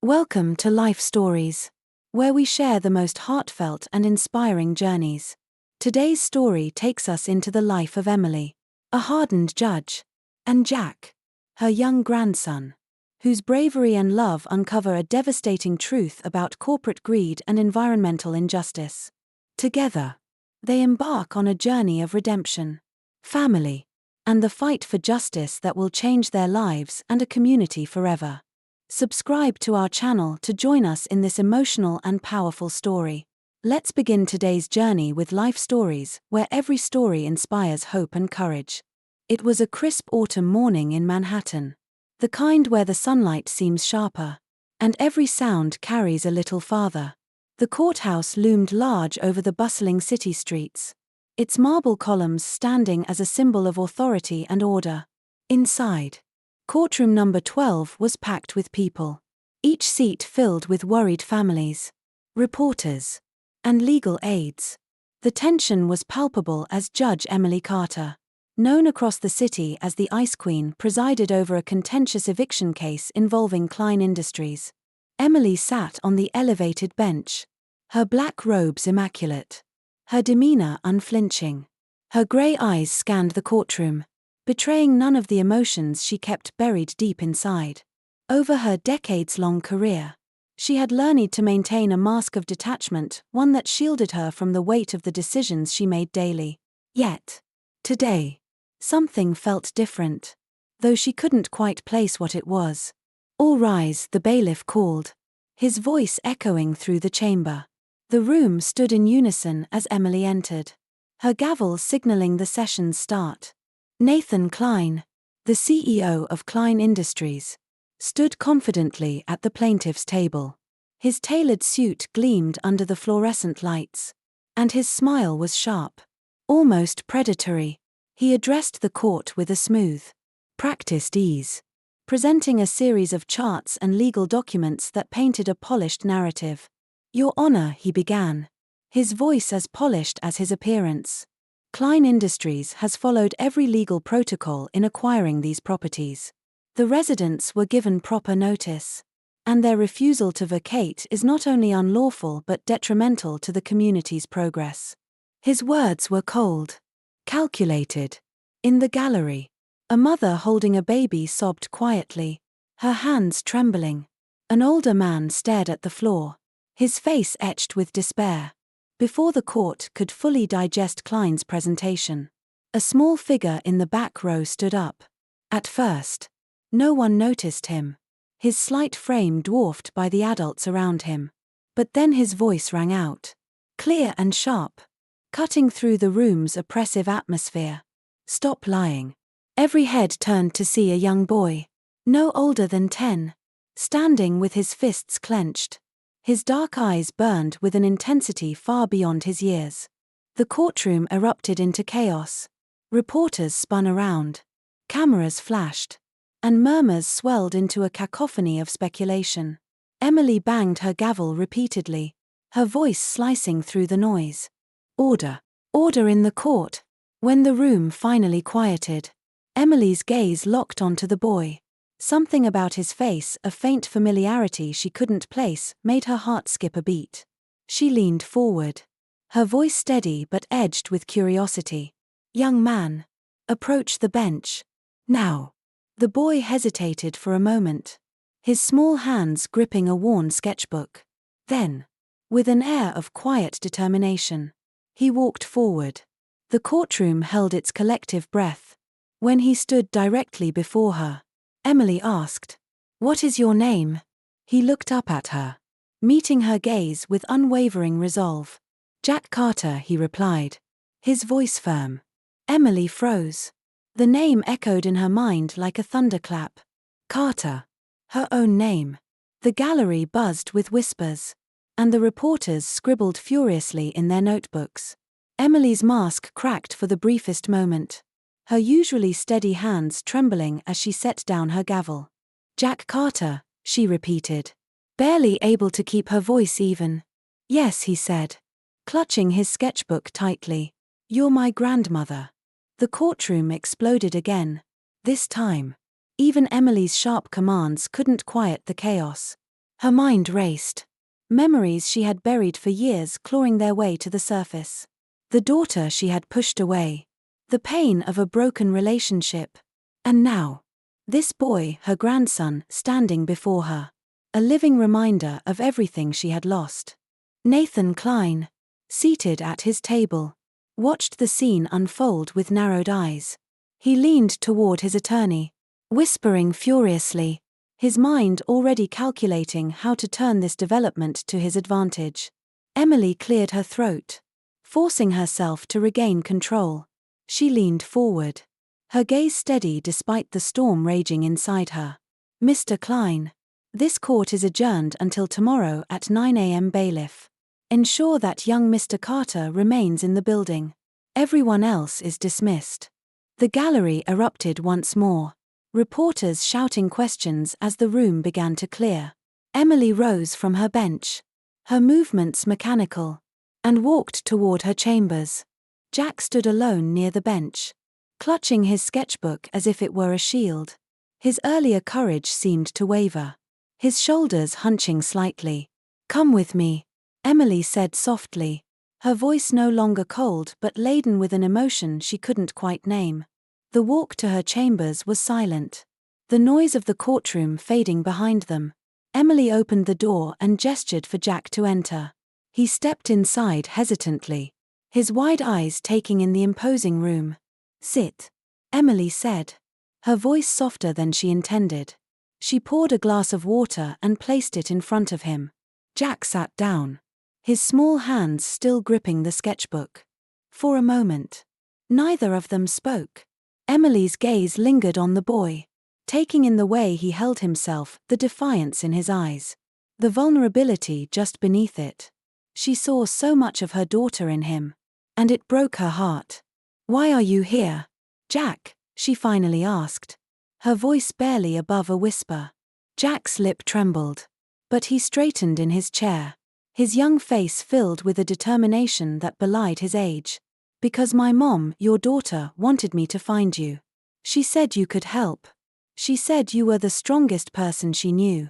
Welcome to Life Stories, where we share the most heartfelt and inspiring journeys. Today's story takes us into the life of Emily, a hardened judge, and Jack, her young grandson, whose bravery and love uncover a devastating truth about corporate greed and environmental injustice. Together, they embark on a journey of redemption, family, and the fight for justice that will change their lives and a community forever. Subscribe to our channel to join us in this emotional and powerful story. Let's begin today's journey with Life Stories, where every story inspires hope and courage. It was a crisp autumn morning in Manhattan, the kind where the sunlight seems sharper, and every sound carries a little farther. The courthouse loomed large over the bustling city streets, its marble columns standing as a symbol of authority and order. Inside, courtroom number 12 was packed with people, each seat filled with worried families, reporters, and legal aides. The tension was palpable as Judge Emily Carter, known across the city as the Ice Queen, presided over a contentious eviction case involving Klein Industries. Emily sat on the elevated bench, her black robes immaculate, her demeanor unflinching. Her gray eyes scanned the courtroom, betraying none of the emotions she kept buried deep inside. Over her decades-long career, she had learned to maintain a mask of detachment, one that shielded her from the weight of the decisions she made daily. Yet, today, something felt different, though she couldn't quite place what it was. "All rise," the bailiff called, his voice echoing through the chamber. The room stood in unison as Emily entered, her gavel signaling the session's start. Nathan Klein, the CEO of Klein Industries, stood confidently at the plaintiff's table. His tailored suit gleamed under the fluorescent lights, and his smile was sharp, almost predatory. He addressed the court with a smooth, practiced ease, presenting a series of charts and legal documents that painted a polished narrative. "Your Honor," he began, his voice as polished as his appearance. "Klein Industries has followed every legal protocol in acquiring these properties. The residents were given proper notice, and their refusal to vacate is not only unlawful but detrimental to the community's progress." His words were cold, calculated. In the gallery, a mother holding a baby sobbed quietly, her hands trembling. An older man stared at the floor, his face etched with despair. Before the court could fully digest Klein's presentation, a small figure in the back row stood up. At first, no one noticed him, his slight frame dwarfed by the adults around him. But then his voice rang out, clear and sharp, cutting through the room's oppressive atmosphere. "Stop lying." Every head turned to see a young boy, no older than 10, standing with his fists clenched. His dark eyes burned with an intensity far beyond his years. The courtroom erupted into chaos. Reporters spun around, cameras flashed, and murmurs swelled into a cacophony of speculation. Emily banged her gavel repeatedly, her voice slicing through the noise. "Order! Order in the court!" When the room finally quieted, Emily's gaze locked onto the boy. Something about his face, a faint familiarity she couldn't place, made her heart skip a beat. She leaned forward, her voice steady but edged with curiosity. "Young man, approach the bench. Now." The boy hesitated for a moment, his small hands gripping a worn sketchbook. Then, with an air of quiet determination, he walked forward. The courtroom held its collective breath. When he stood directly before her, Emily asked, "What is your name?" He looked up at her, meeting her gaze with unwavering resolve. "Jack Carter," he replied, his voice firm. Emily froze. The name echoed in her mind like a thunderclap. Carter. Her own name. The gallery buzzed with whispers, and the reporters scribbled furiously in their notebooks. Emily's mask cracked for the briefest moment, her usually steady hands trembling as she set down her gavel. "Jack Carter," she repeated, barely able to keep her voice even. "Yes," he said, clutching his sketchbook tightly. "You're my grandmother." The courtroom exploded again. This time, even Emily's sharp commands couldn't quiet the chaos. Her mind raced. Memories she had buried for years clawing their way to the surface. The daughter she had pushed away. The pain of a broken relationship. And now, this boy, her grandson, standing before her. A living reminder of everything she had lost. Nathan Klein, seated at his table, watched the scene unfold with narrowed eyes. He leaned toward his attorney, whispering furiously, his mind already calculating how to turn this development to his advantage. Emily cleared her throat, forcing herself to regain control. She leaned forward, her gaze steady despite the storm raging inside her. Mr. Klein, this court is adjourned until tomorrow at 9 a.m. Bailiff. Ensure that young Mr. Carter remains in the building. Everyone else is dismissed. The gallery erupted once more, reporters shouting questions as the room began to clear. Emily rose from her bench, her movements mechanical, and walked toward her chambers. Jack stood alone near the bench, clutching his sketchbook as if it were a shield. His earlier courage seemed to waver, his shoulders hunching slightly. "Come with me," Emily said softly, her voice no longer cold but laden with an emotion she couldn't quite name. The walk to her chambers was silent, the noise of the courtroom fading behind them. Emily opened the door and gestured for Jack to enter. He stepped inside hesitantly, his wide eyes taking in the imposing room. "Sit," Emily said, her voice softer than she intended. She poured a glass of water and placed it in front of him. Jack sat down, his small hands still gripping the sketchbook. For a moment, neither of them spoke. Emily's gaze lingered on the boy, taking in the way he held himself, the defiance in his eyes, the vulnerability just beneath it. She saw so much of her daughter in him, and it broke her heart. "Why are you here, Jack?" she finally asked, her voice barely above a whisper. Jack's lip trembled, but he straightened in his chair, his young face filled with a determination that belied his age. "Because my mom, your daughter, wanted me to find you. She said you could help. She said you were the strongest person she knew."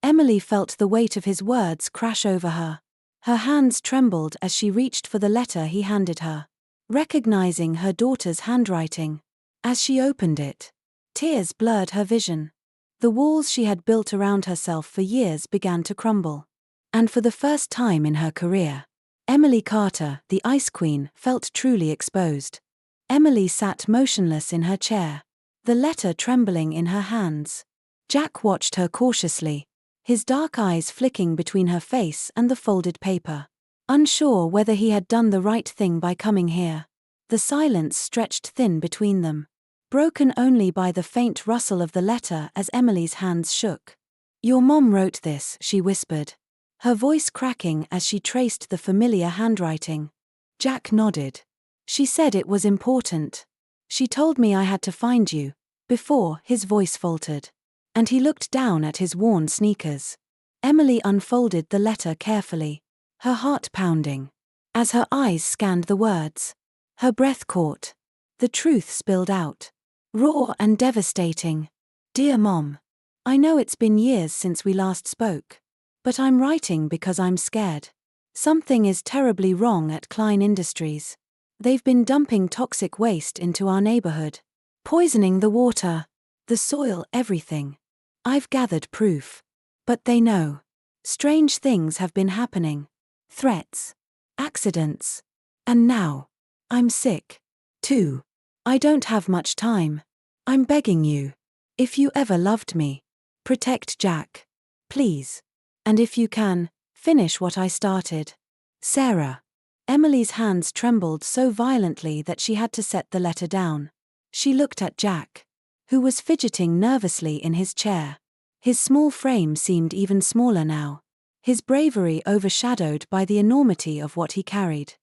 Emily felt the weight of his words crash over her. Her hands trembled as she reached for the letter he handed her, recognizing her daughter's handwriting. As she opened it, tears blurred her vision. The walls she had built around herself for years began to crumble. And for the first time in her career, Emily Carter, the Ice Queen, felt truly exposed. Emily sat motionless in her chair, the letter trembling in her hands. Jack watched her cautiously, his dark eyes flicking between her face and the folded paper, unsure whether he had done the right thing by coming here. The silence stretched thin between them, broken only by the faint rustle of the letter as Emily's hands shook. "Your mom wrote this," she whispered, her voice cracking as she traced the familiar handwriting. Jack nodded. "She said it was important. She told me I had to find you." Before, his voice faltered, and he looked down at his worn sneakers. Emily unfolded the letter carefully, her heart pounding. As her eyes scanned the words, her breath caught. The truth spilled out, raw and devastating. "Dear Mom, I know it's been years since we last spoke, but I'm writing because I'm scared. Something is terribly wrong at Klein Industries. They've been dumping toxic waste into our neighborhood, poisoning the water, the soil, everything. I've gathered proof. But they know. Strange things have been happening. Threats. Accidents. And now, I'm sick. Too. I don't have much time. I'm begging you. If you ever loved me, protect Jack. Please. And if you can, finish what I started. Sarah." Emily's hands trembled so violently that she had to set the letter down. She looked at Jack, who was fidgeting nervously in his chair. His small frame seemed even smaller now, his bravery overshadowed by the enormity of what he carried.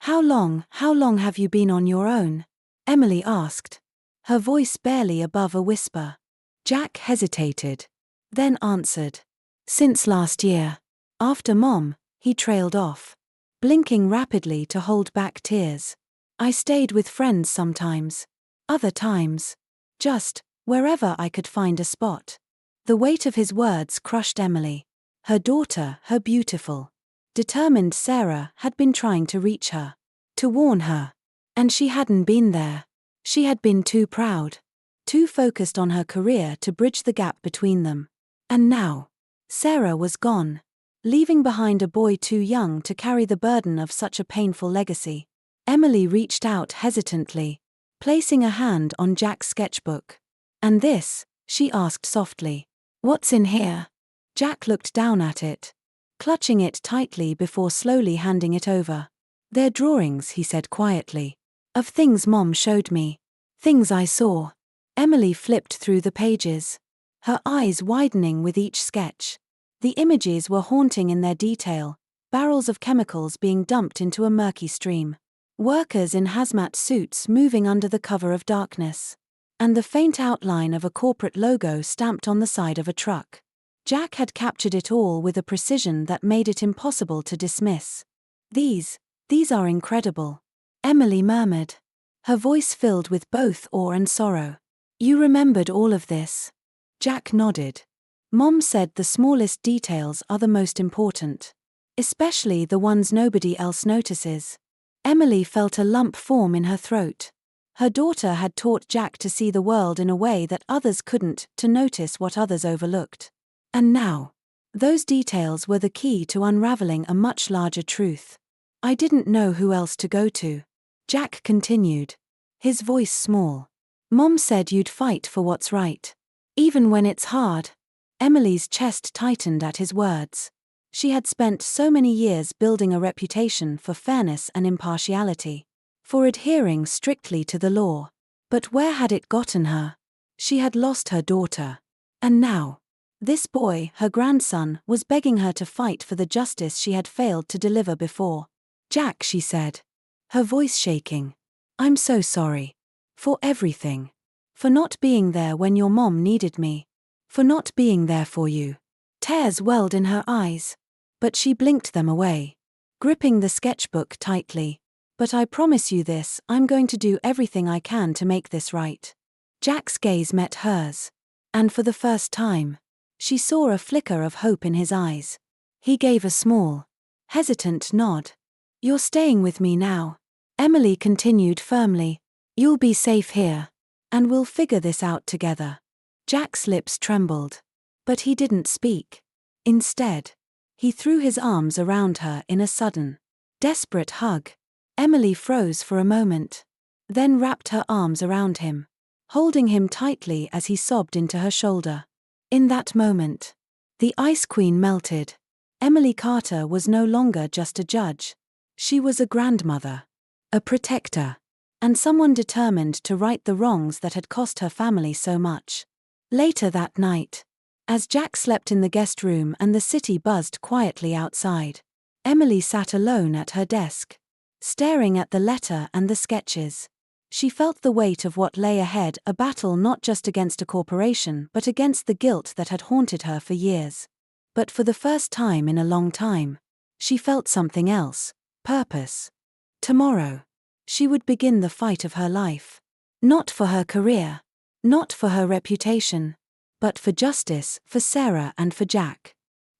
How long have you been on your own?" Emily asked, her voice barely above a whisper. Jack hesitated, then answered. "Since last year. After Mom," he trailed off, blinking rapidly to hold back tears. "I stayed with friends sometimes. Other times, just wherever I could find a spot." The weight of his words crushed Emily. Her daughter, her beautiful, determined Sarah, had been trying to reach her, to warn her. And she hadn't been there. She had been too proud, too focused on her career to bridge the gap between them. And now, Sarah was gone, leaving behind a boy too young to carry the burden of such a painful legacy. Emily reached out hesitantly, placing a hand on Jack's sketchbook. "And this?" she asked softly. "What's in here?" Jack looked down at it, clutching it tightly before slowly handing it over. "They're drawings," he said quietly, "of things Mom showed me. Things I saw." Emily flipped through the pages, her eyes widening with each sketch. The images were haunting in their detail, barrels of chemicals being dumped into a murky stream, workers in hazmat suits moving under the cover of darkness, and the faint outline of a corporate logo stamped on the side of a truck. Jack had captured it all with a precision that made it impossible to dismiss. These are incredible," Emily murmured, her voice filled with both awe and sorrow. "You remembered all of this?" Jack nodded. "Mom said the smallest details are the most important, especially the ones nobody else notices." Emily felt a lump form in her throat. Her daughter had taught Jack to see the world in a way that others couldn't, to notice what others overlooked. And now, those details were the key to unraveling a much larger truth. "I didn't know who else to go to," Jack continued, his voice small. "Mom said you'd fight for what's right, even when it's hard." Emily's chest tightened at his words. She had spent so many years building a reputation for fairness and impartiality, for adhering strictly to the law. But where had it gotten her? She had lost her daughter. And now, this boy, her grandson, was begging her to fight for the justice she had failed to deliver before. "Jack," she said, her voice shaking, "I'm so sorry. For everything. For not being there when your mom needed me. For not being there for you." Tears welled in her eyes, but she blinked them away, gripping the sketchbook tightly. "But I promise you this, I'm going to do everything I can to make this right." Jack's gaze met hers, and for the first time, she saw a flicker of hope in his eyes. He gave a small, hesitant nod. "You're staying with me now," Emily continued firmly. "You'll be safe here, and we'll figure this out together." Jack's lips trembled, but he didn't speak. Instead, he threw his arms around her in a sudden, desperate hug. Emily froze for a moment, then wrapped her arms around him, holding him tightly as he sobbed into her shoulder. In that moment, the Ice Queen melted. Emily Carter was no longer just a judge. She was a grandmother, a protector, and someone determined to right the wrongs that had cost her family so much. Later that night, as Jack slept in the guest room and the city buzzed quietly outside, Emily sat alone at her desk, staring at the letter and the sketches. She felt the weight of what lay ahead, a battle not just against a corporation but against the guilt that had haunted her for years. But for the first time in a long time, she felt something else: purpose. Tomorrow, she would begin the fight of her life. Not for her career, not for her reputation, but for justice, for Sarah and for Jack.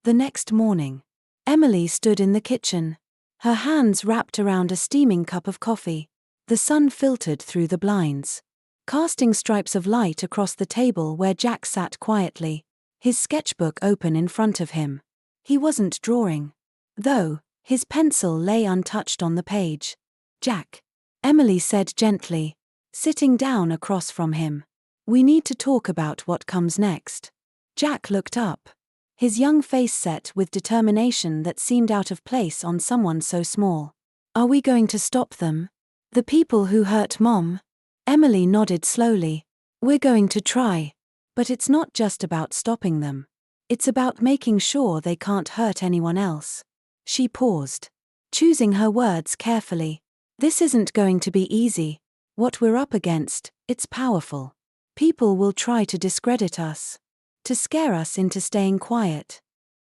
The next morning, Emily stood in the kitchen, her hands wrapped around a steaming cup of coffee. The sun filtered through the blinds, casting stripes of light across the table where Jack sat quietly, his sketchbook open in front of him. He wasn't drawing, though. His pencil lay untouched on the page. "Jack," Emily said gently, sitting down across from him, "we need to talk about what comes next." Jack looked up, his young face set with determination that seemed out of place on someone so small. "Are we going to stop them? The people who hurt Mom?" Emily nodded slowly. "We're going to try. But it's not just about stopping them. It's about making sure they can't hurt anyone else." She paused, choosing her words carefully. "This isn't going to be easy. What we're up against, it's powerful. People will try to discredit us, to scare us into staying quiet."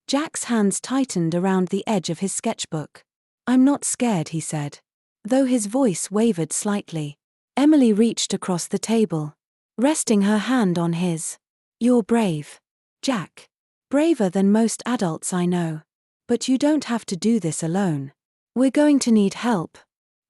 Jack's hands tightened around the edge of his sketchbook. "I'm not scared," he said, though his voice wavered slightly. Emily reached across the table, resting her hand on his. "You're brave, Jack." Braver than most adults I know. But you don't have to do this alone. We're going to need help.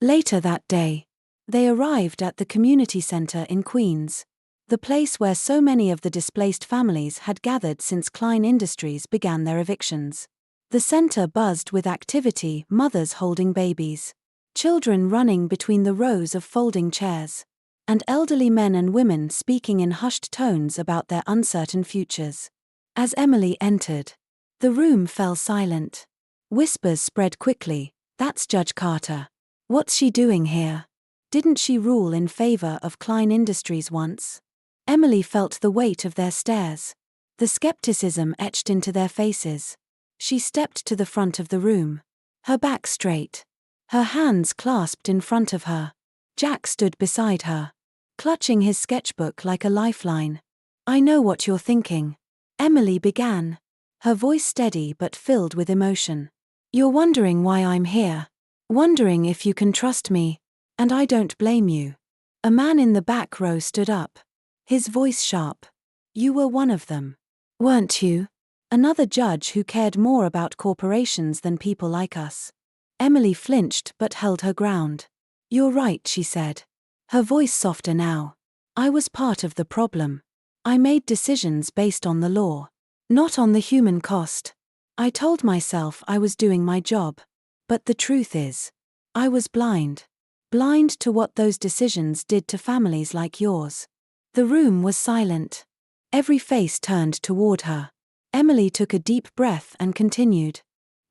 Later that day, they arrived at the community center in Queens, the place where so many of the displaced families had gathered since Klein Industries began their evictions. The center buzzed with activity, mothers holding babies, children running between the rows of folding chairs, and elderly men and women speaking in hushed tones about their uncertain futures. As Emily entered, the room fell silent. Whispers spread quickly. That's Judge Carter. What's she doing here? Didn't she rule in favor of Klein Industries once? Emily felt the weight of their stares, the skepticism etched into their faces. She stepped to the front of the room, her back straight, her hands clasped in front of her. Jack stood beside her, clutching his sketchbook like a lifeline. I know what you're thinking, Emily began, her voice steady but filled with emotion. You're wondering why I'm here, wondering if you can trust me, and I don't blame you. A man in the back row stood up, his voice sharp. You were one of them, weren't you? Another judge who cared more about corporations than people like us. Emily flinched but held her ground. You're right, she said, her voice softer now. I was part of the problem. I made decisions based on the law, not on the human cost. I told myself I was doing my job. But the truth is, I was blind. Blind to what those decisions did to families like yours. The room was silent. Every face turned toward her. Emily took a deep breath and continued.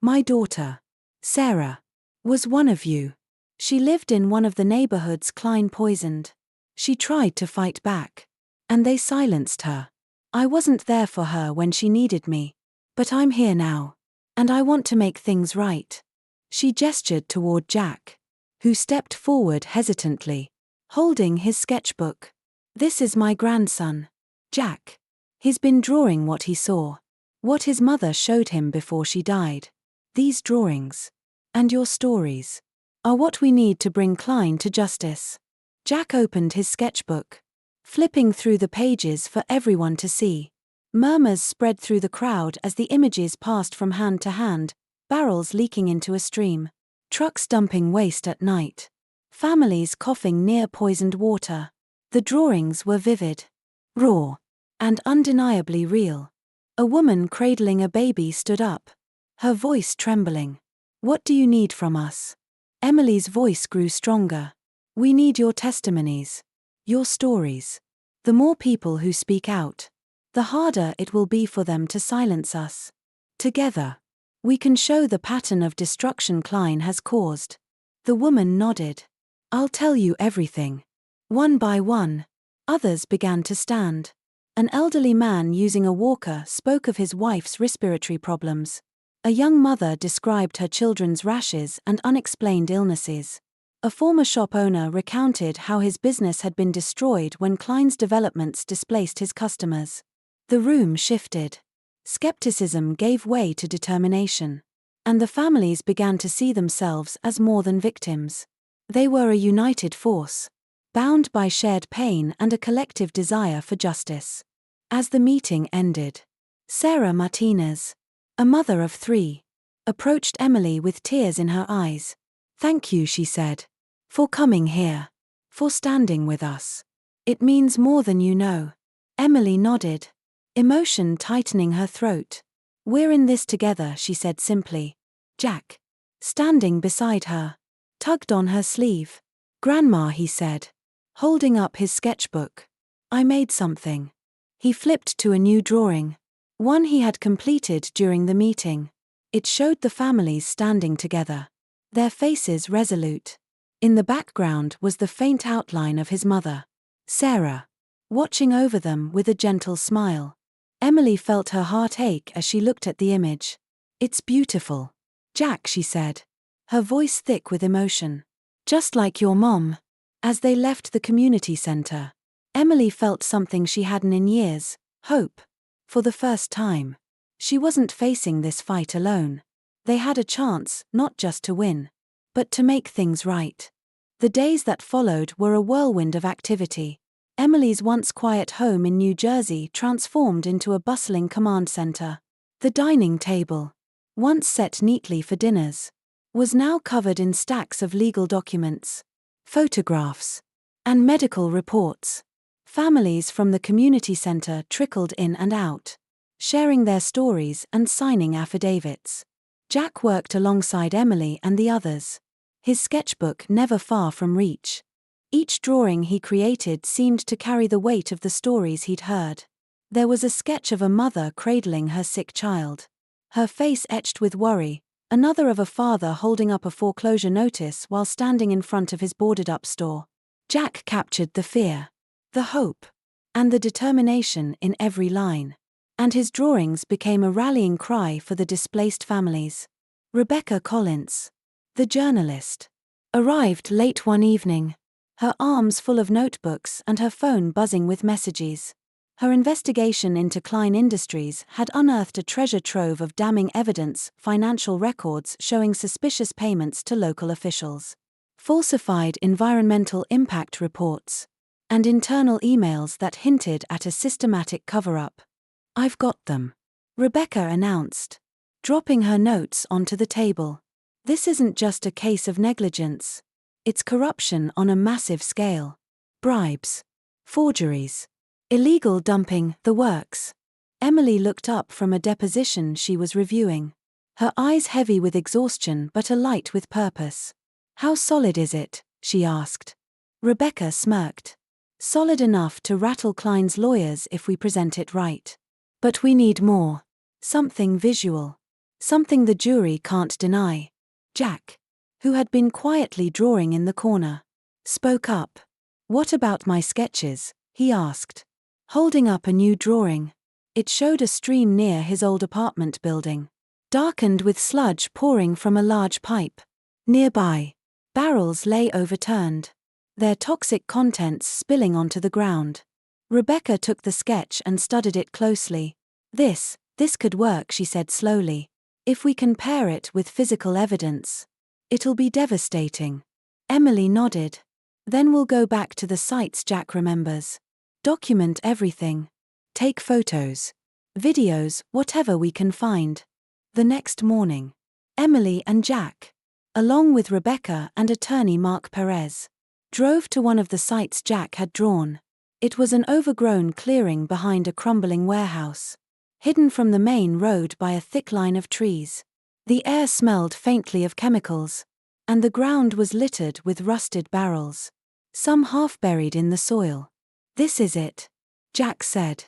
My daughter, Sarah, was one of you. She lived in one of the neighborhoods Klein poisoned. She tried to fight back, and they silenced her. I wasn't there for her when she needed me. But I'm here now, and I want to make things right. She gestured toward Jack, who stepped forward hesitantly, holding his sketchbook. This is my grandson, Jack. He's been drawing what he saw, what his mother showed him before she died. These drawings, and your stories, are what we need to bring Klein to justice. Jack opened his sketchbook, flipping through the pages for everyone to see. Murmurs spread through the crowd as the images passed from hand to hand, barrels leaking into a stream, trucks dumping waste at night, families coughing near poisoned water. The drawings were vivid, raw, and undeniably real. A woman cradling a baby stood up, her voice trembling. What do you need from us? Emily's voice grew stronger. We need your testimonies, your stories. The more people who speak out, the harder it will be for them to silence us. Together, we can show the pattern of destruction Klein has caused. The woman nodded. I'll tell you everything. One by one, others began to stand. An elderly man using a walker spoke of his wife's respiratory problems. A young mother described her children's rashes and unexplained illnesses. A former shop owner recounted how his business had been destroyed when Klein's developments displaced his customers. The room shifted. Skepticism gave way to determination. And the families began to see themselves as more than victims. They were a united force, bound by shared pain and a collective desire for justice. As the meeting ended, Sarah Martinez, a mother of 3, approached Emily with tears in her eyes. Thank you, she said, for coming here, for standing with us. It means more than you know. Emily nodded, emotion tightening her throat. We're in this together, she said simply. Jack, standing beside her, tugged on her sleeve. Grandma, he said, holding up his sketchbook. I made something. He flipped to a new drawing, one he had completed during the meeting. It showed the families standing together, their faces resolute. In the background was the faint outline of his mother, Sarah, watching over them with a gentle smile. Emily felt her heart ache as she looked at the image. It's beautiful, Jack, she said, her voice thick with emotion. Just like your mom. As they left the community center, Emily felt something she hadn't in years, hope. For the first time, she wasn't facing this fight alone. They had a chance, not just to win, but to make things right. The days that followed were a whirlwind of activity. Emily's once quiet home in New Jersey transformed into a bustling command center. The dining table, once set neatly for dinners, was now covered in stacks of legal documents, photographs, and medical reports. Families from the community center trickled in and out, sharing their stories and signing affidavits. Jack worked alongside Emily and the others, his sketchbook never far from reach. Each drawing he created seemed to carry the weight of the stories he'd heard. There was a sketch of a mother cradling her sick child, her face etched with worry, another of a father holding up a foreclosure notice while standing in front of his boarded-up store. Jack captured the fear, the hope, and the determination in every line, and his drawings became a rallying cry for the displaced families. Rebecca Collins, the journalist, arrived late one evening, her arms full of notebooks and her phone buzzing with messages. Her investigation into Klein Industries had unearthed a treasure trove of damning evidence, financial records showing suspicious payments to local officials, falsified environmental impact reports, and internal emails that hinted at a systematic cover-up. "I've got them," Rebecca announced, dropping her notes onto the table. "This isn't just a case of negligence. It's corruption on a massive scale. Bribes, forgeries, illegal dumping, the works." Emily looked up from a deposition she was reviewing, her eyes heavy with exhaustion but alight with purpose. "How solid is it?" she asked. Rebecca smirked. "Solid enough to rattle Klein's lawyers if we present it right. But we need more. Something visual. Something the jury can't deny." Jack, who had been quietly drawing in the corner, spoke up. "What about my sketches?" he asked, holding up a new drawing. It showed a stream near his old apartment building, darkened with sludge pouring from a large pipe. Nearby, barrels lay overturned, their toxic contents spilling onto the ground. Rebecca took the sketch and studied it closely. This could work," she said slowly. "If we can pair it with physical evidence, it'll be devastating." Emily nodded. "Then we'll go back to the sites Jack remembers. Document everything. Take photos, videos, whatever we can find." The next morning, Emily and Jack, along with Rebecca and attorney Mark Perez, drove to one of the sites Jack had drawn. It was an overgrown clearing behind a crumbling warehouse, hidden from the main road by a thick line of trees. The air smelled faintly of chemicals, and the ground was littered with rusted barrels, some half buried in the soil. "This is it," Jack said,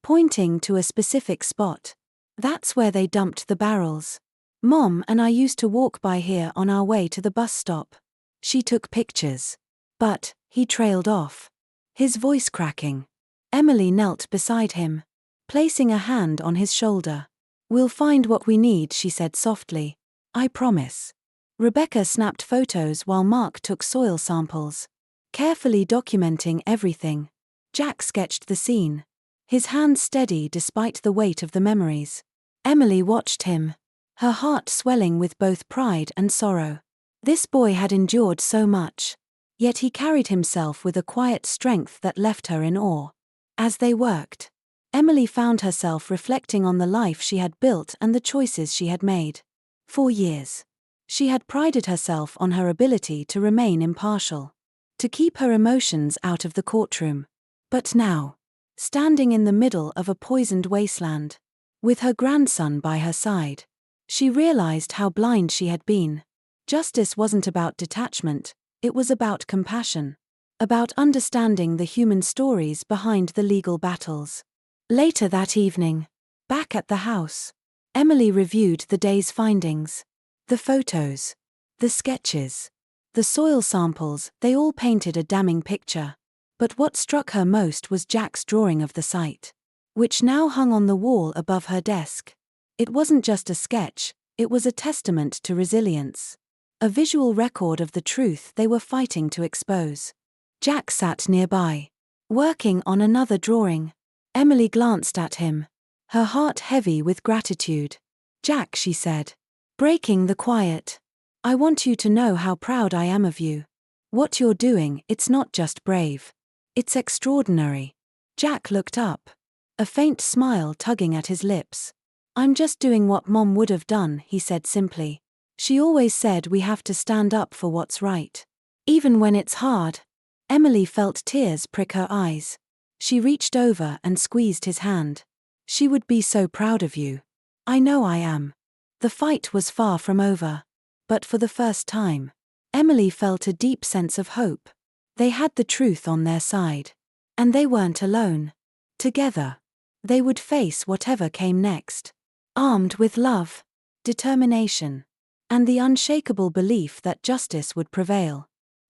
pointing to a specific spot. "That's where they dumped the barrels. Mom and I used to walk by here on our way to the bus stop. She took pictures." But, he trailed off, his voice cracking. Emily knelt beside him, placing a hand on his shoulder. "We'll find what we need," she said softly. "I promise." Rebecca snapped photos while Mark took soil samples, carefully documenting everything. Jack sketched the scene, his hands steady despite the weight of the memories. Emily watched him, her heart swelling with both pride and sorrow. This boy had endured so much, yet he carried himself with a quiet strength that left her in awe. As they worked, Emily found herself reflecting on the life she had built and the choices she had made. For years, she had prided herself on her ability to remain impartial, to keep her emotions out of the courtroom. But now, standing in the middle of a poisoned wasteland, with her grandson by her side, she realized how blind she had been. Justice wasn't about detachment, it was about compassion, about understanding the human stories behind the legal battles. Later that evening, back at the house, Emily reviewed the day's findings. The photos, the sketches, the soil samples, they all painted a damning picture. But what struck her most was Jack's drawing of the site, which now hung on the wall above her desk. It wasn't just a sketch, it was a testament to resilience, a visual record of the truth they were fighting to expose. Jack sat nearby, working on another drawing. Emily glanced at him, her heart heavy with gratitude. "Jack," she said, breaking the quiet, "I want you to know how proud I am of you. What you're doing, it's not just brave. It's extraordinary." Jack looked up, a faint smile tugging at his lips. "I'm just doing what Mom would have done," he said simply. "She always said we have to stand up for what's right. Even when it's hard." Emily felt tears prick her eyes. She reached over and squeezed his hand. "She would be so proud of you." "I know I am." The fight was far from over. But for the first time, Emily felt a deep sense of hope. They had the truth on their side. And they weren't alone. Together, they would face whatever came next, armed with love, determination, and the unshakable belief that justice would prevail.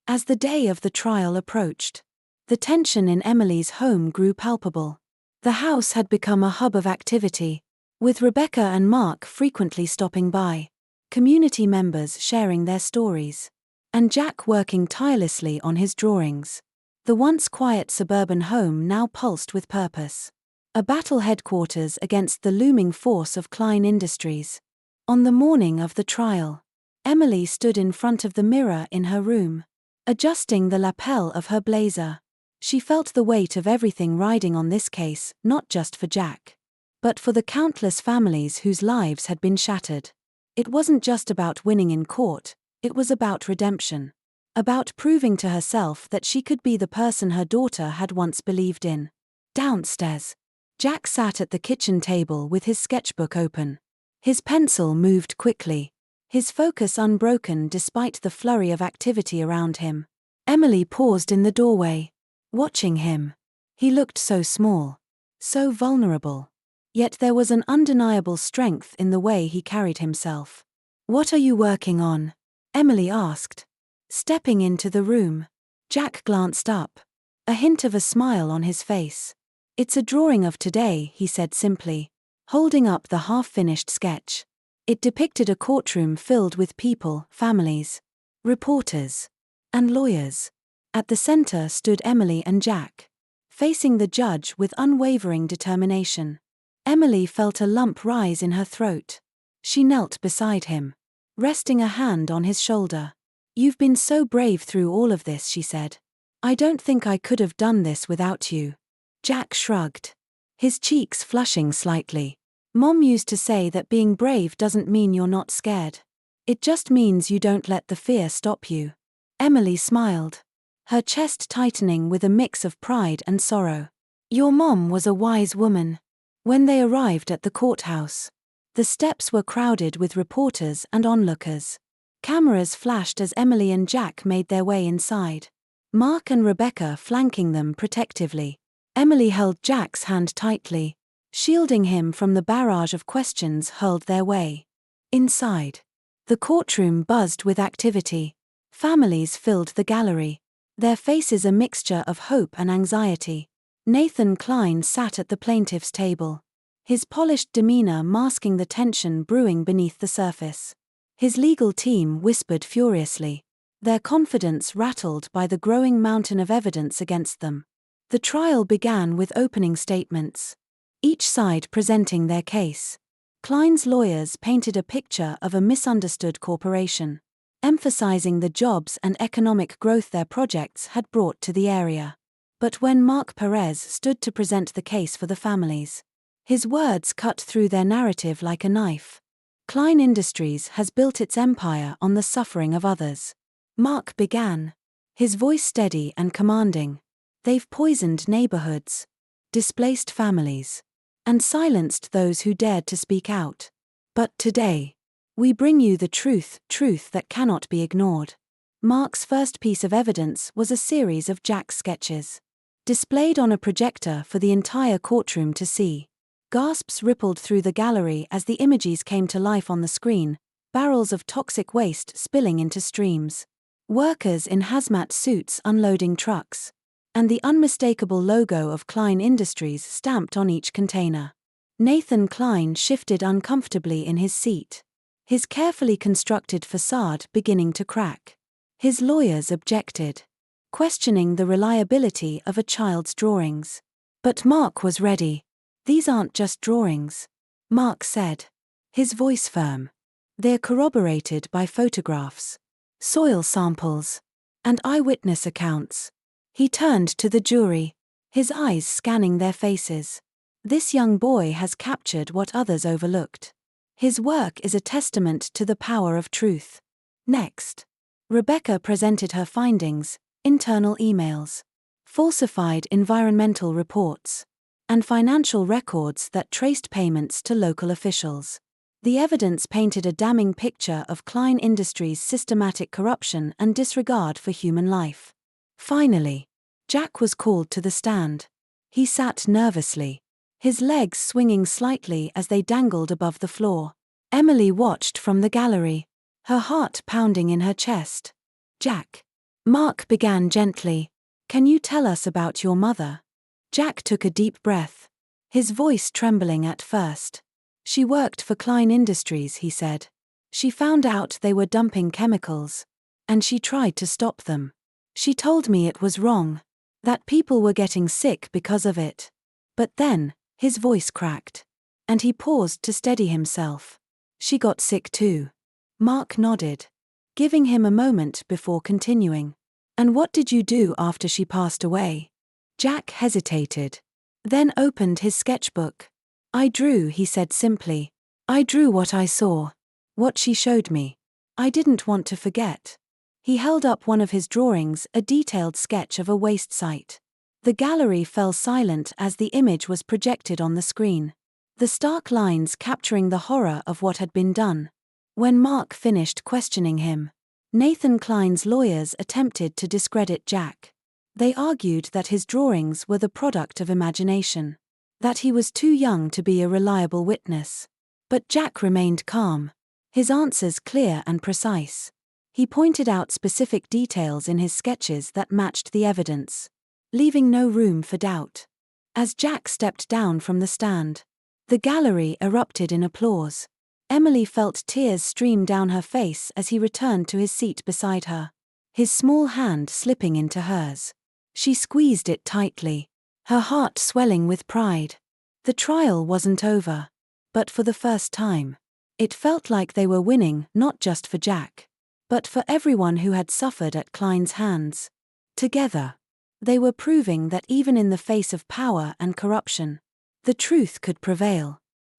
As the day of the trial approached, the tension in Emily's home grew palpable. The house had become a hub of activity, with Rebecca and Mark frequently stopping by, community members sharing their stories, and Jack working tirelessly on his drawings. The once quiet suburban home now pulsed with purpose. A battle headquarters against the looming force of Klein Industries. On the morning of the trial, Emily stood in front of the mirror in her room, adjusting the lapel of her blazer. She felt the weight of everything riding on this case, not just for Jack, but for the countless families whose lives had been shattered. It wasn't just about winning in court, it was about redemption. About proving to herself that she could be the person her daughter had once believed in. Downstairs, Jack sat at the kitchen table with his sketchbook open. His pencil moved quickly, his focus unbroken despite the flurry of activity around him. Emily paused in the doorway, watching him. He looked so small, so vulnerable. Yet there was an undeniable strength in the way he carried himself. "What are you working on?" Emily asked. Stepping into the room, Jack glanced up, a hint of a smile on his face. "It's a drawing of today," he said simply, holding up the half-finished sketch. It depicted a courtroom filled with people, families, reporters, and lawyers. At the center stood Emily and Jack, facing the judge with unwavering determination. Emily felt a lump rise in her throat. She knelt beside him, resting a hand on his shoulder. "You've been so brave through all of this," she said. "I don't think I could have done this without you." Jack shrugged, his cheeks flushing slightly. "Mom used to say that being brave doesn't mean you're not scared. It just means you don't let the fear stop you." Emily smiled, her chest tightening with a mix of pride and sorrow. "Your mom was a wise woman." When they arrived at the courthouse, the steps were crowded with reporters and onlookers. Cameras flashed as Emily and Jack made their way inside, Mark and Rebecca flanking them protectively. Emily held Jack's hand tightly, shielding him from the barrage of questions hurled their way. Inside, the courtroom buzzed with activity. Families filled the gallery, their faces a mixture of hope and anxiety. Nathan Klein sat at the plaintiff's table, his polished demeanor masking the tension brewing beneath the surface. His legal team whispered furiously, their confidence rattled by the growing mountain of evidence against them. The trial began with opening statements, each side presenting their case. Klein's lawyers painted a picture of a misunderstood corporation, emphasizing the jobs and economic growth their projects had brought to the area. But when Mark Perez stood to present the case for the families, his words cut through their narrative like a knife. "Klein Industries has built its empire on the suffering of others." Mark began, his voice steady and commanding. "They've poisoned neighborhoods, displaced families, and silenced those who dared to speak out. But today, we bring you the truth that cannot be ignored." Mark's first piece of evidence was a series of Jack's sketches, displayed on a projector for the entire courtroom to see. Gasps rippled through the gallery as the images came to life on the screen, barrels of toxic waste spilling into streams, workers in hazmat suits unloading trucks, and the unmistakable logo of Klein Industries stamped on each container. Nathan Klein shifted uncomfortably in his seat, his carefully constructed facade beginning to crack. His lawyers objected, questioning the reliability of a child's drawings. But Mark was ready. "These aren't just drawings," Mark said, his voice firm. "They're corroborated by photographs, soil samples, and eyewitness accounts." He turned to the jury, his eyes scanning their faces. This young boy has captured what others overlooked. His work is a testament to the power of truth. Next, Rebecca presented her findings: internal emails, falsified environmental reports, and financial records that traced payments to local officials. The evidence painted a damning picture of Klein Industries' systematic corruption and disregard for human life. Finally, Jack was called to the stand. He sat nervously, his legs swinging slightly as they dangled above the floor. Emily watched from the gallery, her heart pounding in her chest. "Jack," Mark began gently, "can you tell us about your mother?" Jack took a deep breath, his voice trembling at first. "She worked for Klein Industries," he said. "She found out they were dumping chemicals, and she tried to stop them. She told me it was wrong, that people were getting sick because of it. But then," his voice cracked, and he paused to steady himself, "she got sick too." Mark nodded, giving him a moment before continuing. "And what did you do after she passed away?" Jack hesitated, then opened his sketchbook. "I drew," he said simply. "I drew what I saw, what she showed me. I didn't want to forget." He held up one of his drawings, a detailed sketch of a waste site. The gallery fell silent as the image was projected on the screen, the stark lines capturing the horror of what had been done. When Mark finished questioning him, Nathan Klein's lawyers attempted to discredit Jack. They argued that his drawings were the product of imagination, that he was too young to be a reliable witness. But Jack remained calm, his answers clear and precise. He pointed out specific details in his sketches that matched the evidence, leaving no room for doubt. As Jack stepped down from the stand, the gallery erupted in applause. Emily felt tears stream down her face as he returned to his seat beside her, his small hand slipping into hers. She squeezed it tightly, her heart swelling with pride. The trial wasn't over, but for the first time, it felt like they were winning, not just for Jack, but for everyone who had suffered at Klein's hands. Together, they were proving that even in the face of power and corruption, the truth could prevail.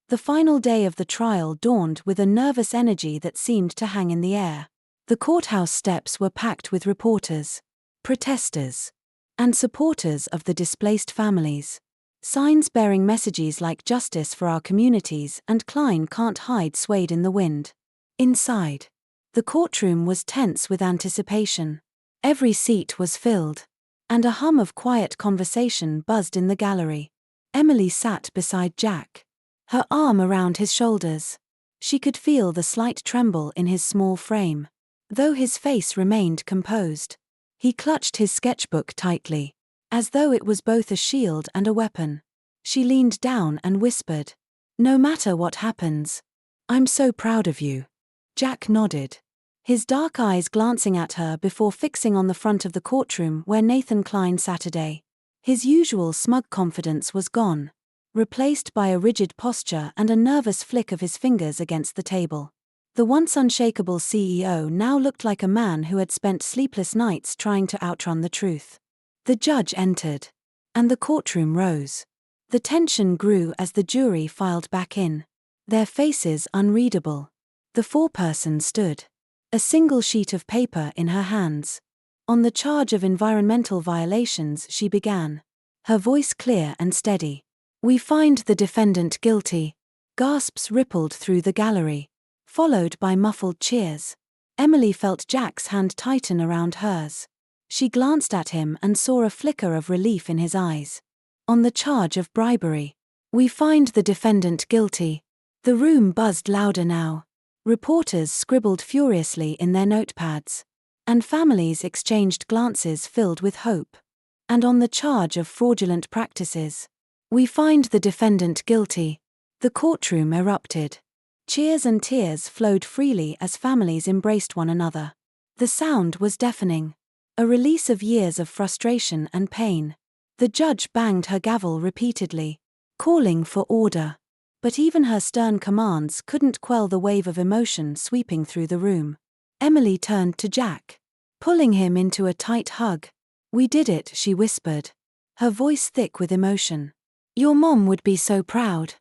The final day of the trial dawned with a nervous energy that seemed to hang in the air. The courthouse steps were packed with reporters, protesters, and supporters of the displaced families. Signs bearing messages like "Justice for our communities" and "Klein can't hide" swayed in the wind. Inside, the courtroom was tense with anticipation. Every seat was filled, and a hum of quiet conversation buzzed in the gallery. Emily sat beside Jack, her arm around his shoulders. She could feel the slight tremble in his small frame, though his face remained composed. He clutched his sketchbook tightly, as though it was both a shield and a weapon. She leaned down and whispered, "No matter what happens, I'm so proud of you." Jack nodded, his dark eyes glancing at her before fixing on the front of the courtroom where Nathan Klein sat today. His usual smug confidence was gone, replaced by a rigid posture and a nervous flick of his fingers against the table. The once unshakable CEO now looked like a man who had spent sleepless nights trying to outrun the truth. The judge entered, and the courtroom rose. The tension grew as the jury filed back in, their faces unreadable. The foreperson stood, a single sheet of paper in her hands. "On the charge of environmental violations," she began, her voice clear and steady. "We find the defendant guilty." Gasps rippled through the gallery, followed by muffled cheers. Emily felt Jack's hand tighten around hers. She glanced at him and saw a flicker of relief in his eyes. "On the charge of bribery, we find the defendant guilty." The room buzzed louder now. Reporters scribbled furiously in their notepads, and families exchanged glances filled with hope. "And on the charge of fraudulent practices, we find the defendant guilty." The courtroom erupted. Cheers and tears flowed freely as families embraced one another. The sound was deafening, a release of years of frustration and pain. The judge banged her gavel repeatedly, calling for order. But even her stern commands couldn't quell the wave of emotion sweeping through the room. Emily turned to Jack, pulling him into a tight hug. "We did it," she whispered, her voice thick with emotion. Your mom would be so proud.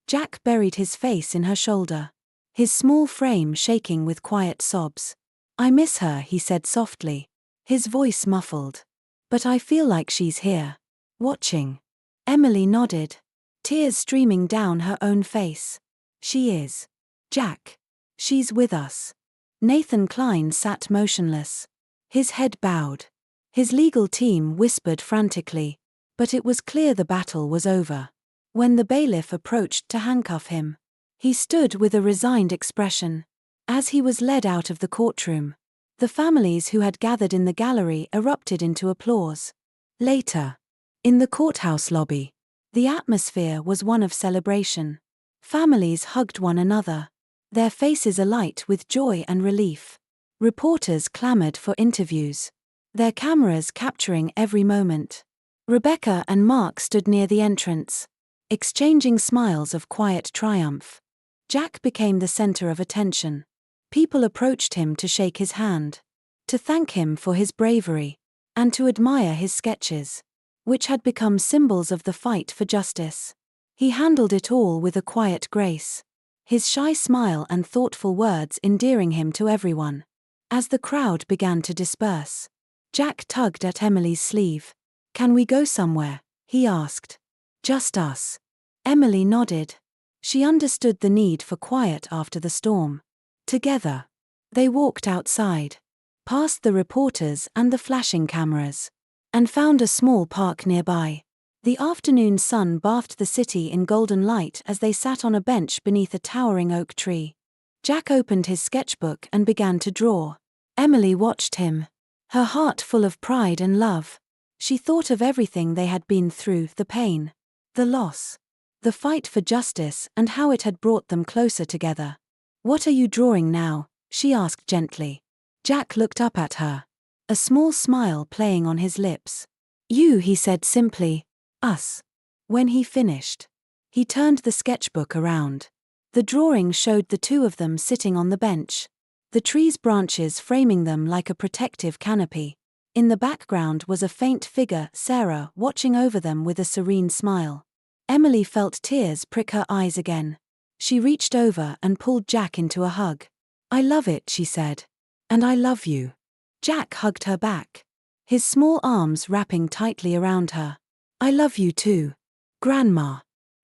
Jack buried his face in her shoulder, his small frame shaking with quiet sobs. I miss her, he said softly, his voice muffled. But I feel like she's here, watching. Emily nodded, tears streaming down her own face. She is. Jack. She's with us. Nathan Klein sat motionless, his head bowed. His legal team whispered frantically, but it was clear the battle was over. When the bailiff approached to handcuff him, he stood with a resigned expression. As he was led out of the courtroom, the families who had gathered in the gallery erupted into applause. Later, in the courthouse lobby, the atmosphere was one of celebration. Families hugged one another, their faces alight with joy and relief. Reporters clamored for interviews, their cameras capturing every moment. Rebecca and Mark stood near the entrance, exchanging smiles of quiet triumph. Jack became the center of attention. People approached him to shake his hand, to thank him for his bravery, and to admire his sketches, which had become symbols of the fight for justice. He handled it all with a quiet grace, his shy smile and thoughtful words endearing him to everyone. As the crowd began to disperse, Jack tugged at Emily's sleeve. Can we go somewhere? He asked. Just us. Emily nodded. She understood the need for quiet after the storm. Together, they walked outside, past the reporters and the flashing cameras, and found a small park nearby. The afternoon sun bathed the city in golden light as they sat on a bench beneath a towering oak tree. Jack opened his sketchbook and began to draw. Emily watched him, her heart full of pride and love. She thought of everything they had been through, the pain, the loss, the fight for justice, and how it had brought them closer together. What are you drawing now? She asked gently. Jack looked up at her, a small smile playing on his lips. You, he said simply. Us. When he finished, he turned the sketchbook around. The drawing showed the two of them sitting on the bench, the tree's branches framing them like a protective canopy. In the background was a faint figure, Sarah, watching over them with a serene smile. Emily felt tears prick her eyes again. She reached over and pulled Jack into a hug. I love it, she said. And I love you. Jack hugged her back, his small arms wrapping tightly around her. I love you too, Grandma.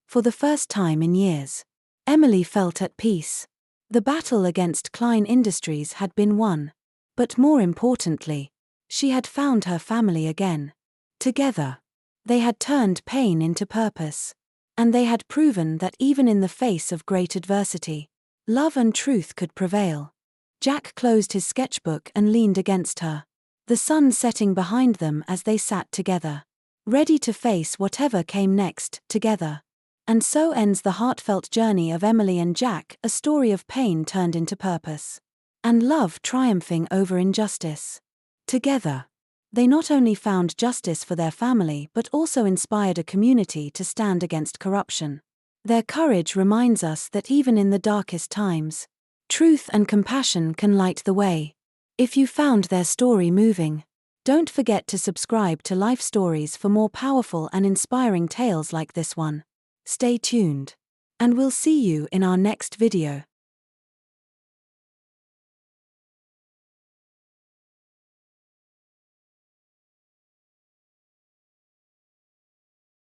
For the first time in years, Emily felt at peace. The battle against Klein Industries had been won. But more importantly, she had found her family again. Together, they had turned pain into purpose. And they had proven that even in the face of great adversity, love and truth could prevail. Jack closed his sketchbook and leaned against her, the sun setting behind them as they sat together, ready to face whatever came next, together. And so ends the heartfelt journey of Emily and Jack, a story of pain turned into purpose, and love triumphing over injustice. Together, they not only found justice for their family but also inspired a community to stand against corruption. Their courage reminds us that even in the darkest times, truth and compassion can light the way. If you found their story moving, don't forget to subscribe to Life Stories for more powerful and inspiring tales like this one. Stay tuned, and we'll see you in our next video.